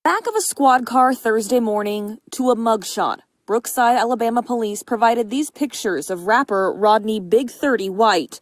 Back of a squad car Thursday morning to a mugshot. Brookside, Alabama police provided these pictures of rapper Rodney Big 30 White.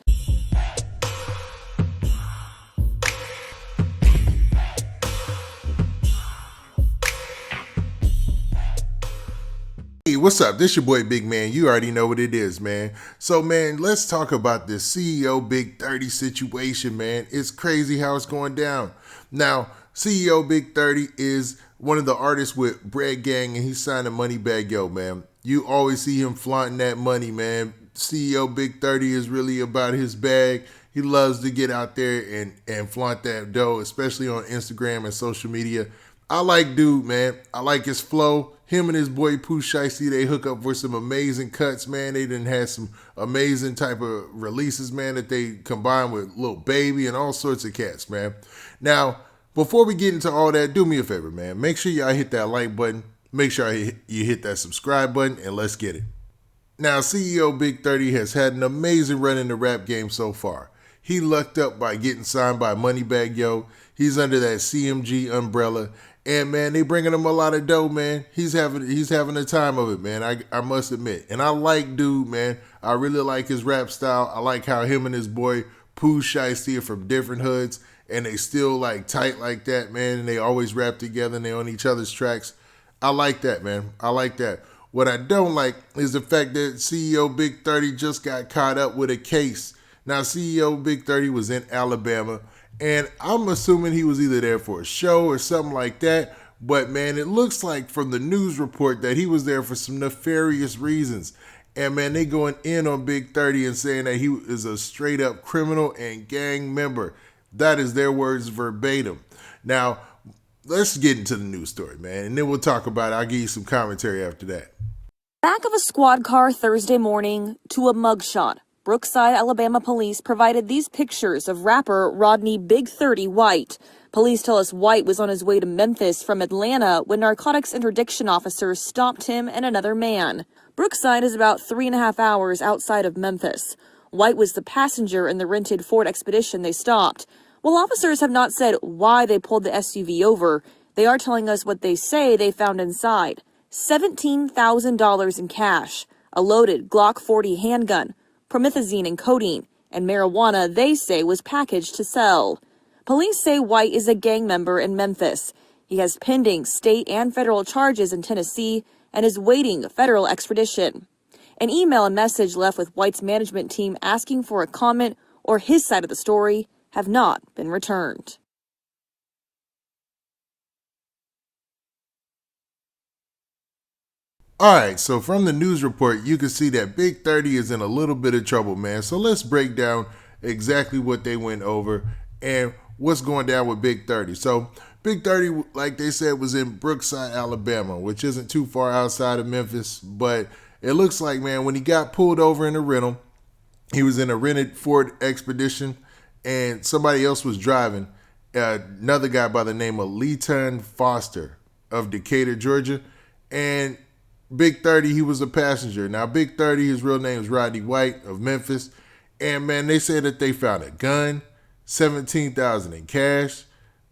Hey, what's up? This your boy Big Man. You already know what it is, man. So, man, let's talk about this CEO Big 30 situation, man. It's crazy how it's going down. Now, CEO Big 30 is one of the artists with Bread Gang, and he signed to Moneybagg Yo, man. You always see him flaunting that money, man. CEO Big 30 is really about his bag. He loves to get out there and flaunt that dough, especially on Instagram and social media. I like dude, man. I like his flow. Him and his boy Pooh Shiesty, they hook up for some amazing cuts, man. They done had some amazing type of releases, man, that they combine with Lil Baby and all sorts of cats, man. Now, before we get into all that, do me a favor, man. Make sure y'all hit that like button. Make sure you hit that subscribe button, and let's get it. Now, CEO Big 30 has had an amazing run in the rap game so far. He lucked up by getting signed by Moneybagg Yo. He's under that CMG umbrella. And, man, they bringing him a lot of dough, man. He's having the time of it, man. I must admit. And I like dude, man. I really like his rap style. I like how him and his boy Pooh Shiesty are from different hoods. And they still, like, tight like that, man. And they always rap together and they on each other's tracks. I like that, man. I like that. What I don't like is the fact that CEO Big 30 just got caught up with a case. Now, CEO Big 30 was in Alabama, and I'm assuming he was either there for a show or something like that. But, man, it looks like from the news report that he was there for some nefarious reasons. And, man, they going in on Big 30 and saying that he is a straight-up criminal and gang member. That is their words verbatim. Now, let's get into the news story, man, and then we'll talk about it. I'll give you some commentary after that. Back of a squad car Thursday morning to a mugshot. Brookside, Alabama police provided these pictures of rapper Rodney Big 30 White. Police tell us White was on his way to Memphis from Atlanta when narcotics interdiction officers stopped him and another man. Brookside is about 3.5 hours outside of Memphis. White was the passenger in the rented Ford Expedition they stopped. While officers have not said why they pulled the SUV over, they are telling us what they say they found inside. $17,000 in cash, a loaded Glock 40 handgun, promethazine and codeine, and marijuana they say was packaged to sell. Police say White is a gang member in Memphis. He has pending state and federal charges in Tennessee and is waiting federal extradition. An email and message left with White's management team asking for a comment or his side of the story have not been returned. All right, so from the news report, you can see that Big 30 is in a little bit of trouble, man. So let's break down exactly what they went over and what's going down with Big 30. So Big 30, like they said, was in Brookside, Alabama, which isn't too far outside of Memphis. But it looks like, man, when he got pulled over in a rental, he was in a rented Ford Expedition, and somebody else was driving, another guy by the name of Leighton Foster of Decatur, Georgia. And Big 30, he was a passenger. Now, Big 30, his real name is Rodney White of Memphis. And, man, they said that they found a gun, $17,000 in cash,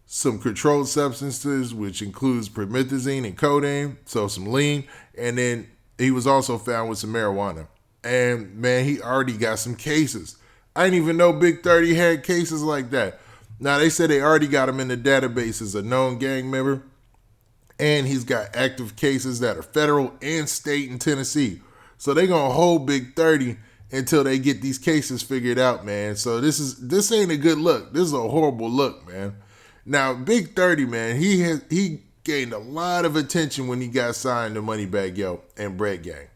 some controlled substances, which includes promethazine and codeine, so some lean. And then he was also found with some marijuana. And, man, he already got some cases. I didn't even know Big 30 had cases like that. Now, they said they already got him in the database as a known gang member. And he's got active cases that are federal and state in Tennessee. So they're going to hold Big 30 until they get these cases figured out, man. So this ain't a good look. This is a horrible look, man. Now, Big 30, man, he gained a lot of attention when he got signed to Moneybagg Yo and Bread Gang.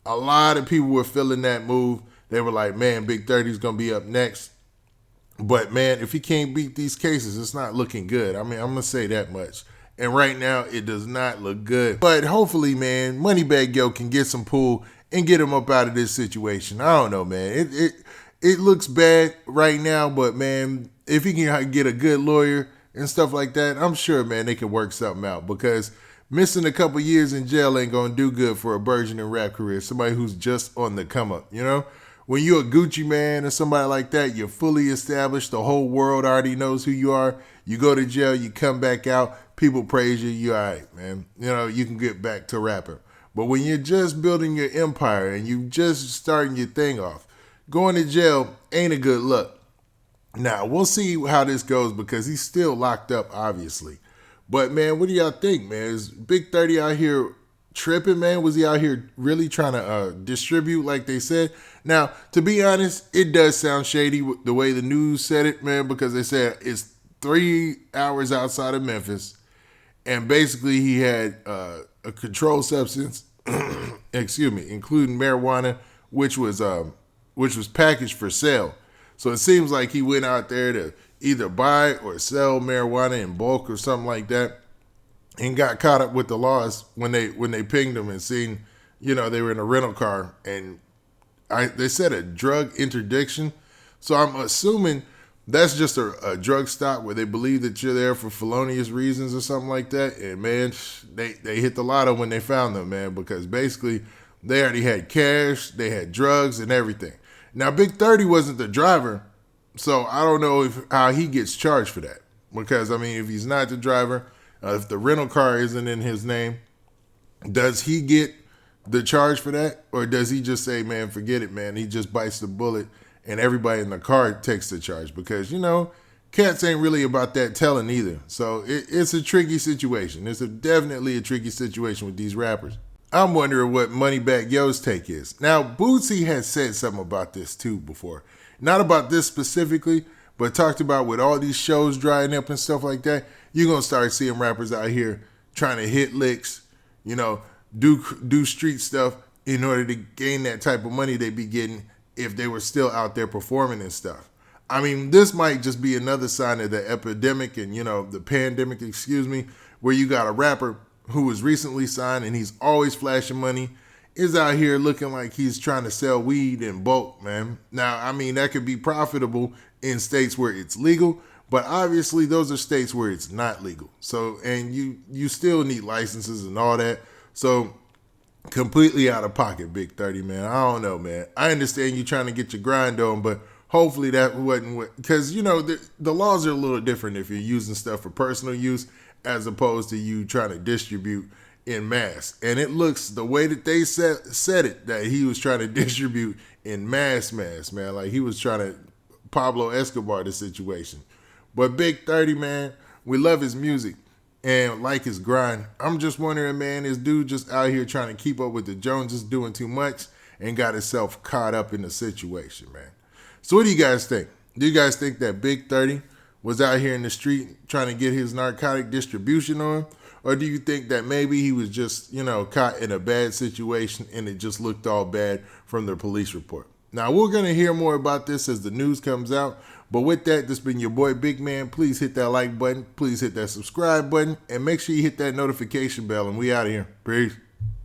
A lot of people were feeling that move. They were like, man, Big 30 is going to be up next. But, man, if he can't beat these cases, it's not looking good. I mean, I'm going to say that much. And right now, it does not look good. But hopefully, man, Moneybagg Yo can get some pull and get him up out of this situation. I don't know, man. It looks bad right now, but, man, if he can get a good lawyer and stuff like that, I'm sure, man, they can work something out. Because missing a couple years in jail ain't going to do good for a burgeoning rap career. Somebody who's just on the come up, you know? When you're a Gucci man or somebody like that, you're fully established. The whole world already knows who you are. You go to jail, you come back out. people praise you, you all right, man. You know, you can get back to rapping. But when you're just building your empire and you just starting your thing off, going to jail ain't a good look. Now, we'll see how this goes because he's still locked up, obviously. But, man, what do y'all think, man? Is Big 30 out here tripping, man? Was he out here really trying to distribute like they said? Now, to be honest, it does sound shady the way the news said it, man, because they said it's 3 hours outside of Memphis. And basically he had a controlled substance, excuse me, including marijuana, which was packaged for sale. So it seems like he went out there to either buy or sell marijuana in bulk or something like that, and got caught up with the laws when they pinged him and seen, you know, they were in a rental car, and they said a drug interdiction. So I'm assuming that's just a drug stop where they believe that you're there for felonious reasons or something like that. And man, they hit the lotto when they found them, man, because basically they already had cash, they had drugs and everything. Now, Big 30 wasn't the driver, so I don't know how he gets charged for that. Because, I mean, if he's not the driver, if the rental car isn't in his name, does he get the charge for that? Or does he just say, man, forget it, man. He just bites the bullet and everybody in the car takes the charge? Because, you know, cats ain't really about that telling either. So it's a tricky situation. It's definitely a tricky situation with these rappers. I'm wondering what Moneybagg Yo's take is. Now, Bootsy has said something about this too before. Not about this specifically, but talked about with all these shows drying up and stuff like that, you're going to start seeing rappers out here trying to hit licks, you know, do street stuff in order to gain that type of money they'd be getting if they were still out there performing and stuff. I mean, this might just be another sign of the epidemic and, you know, the pandemic, where you got a rapper who was recently signed and he's always flashing money, is out here looking like he's trying to sell weed in bulk, man. Now, I mean, that could be profitable in states where it's legal, but obviously those are states where it's not legal. So, and you still need licenses and all that. So, completely out of pocket, Big 30, man. I don't know, man. I understand you trying to get your grind on, but hopefully that wasn't, because, you know, the laws are a little different if you're using stuff for personal use as opposed to you trying to distribute in mass. And it looks, the way that they said it, that he was trying to distribute in mass, man. Like he was trying to Pablo Escobar the situation. But Big 30, man, we love his music and like his grind. I'm just wondering, man, this dude just out here trying to keep up with the Joneses, doing too much and got himself caught up in the situation, man. So what do you guys think? Do you guys think that Big 30 was out here in the street trying to get his narcotic distribution on? Or do you think that maybe he was just, you know, caught in a bad situation and it just looked all bad from the police report? Now, we're going to hear more about this as the news comes out. But with that, this has been your boy, Big Man. Please hit that like button. Please hit that subscribe button. And make sure you hit that notification bell. And we out of here. Peace.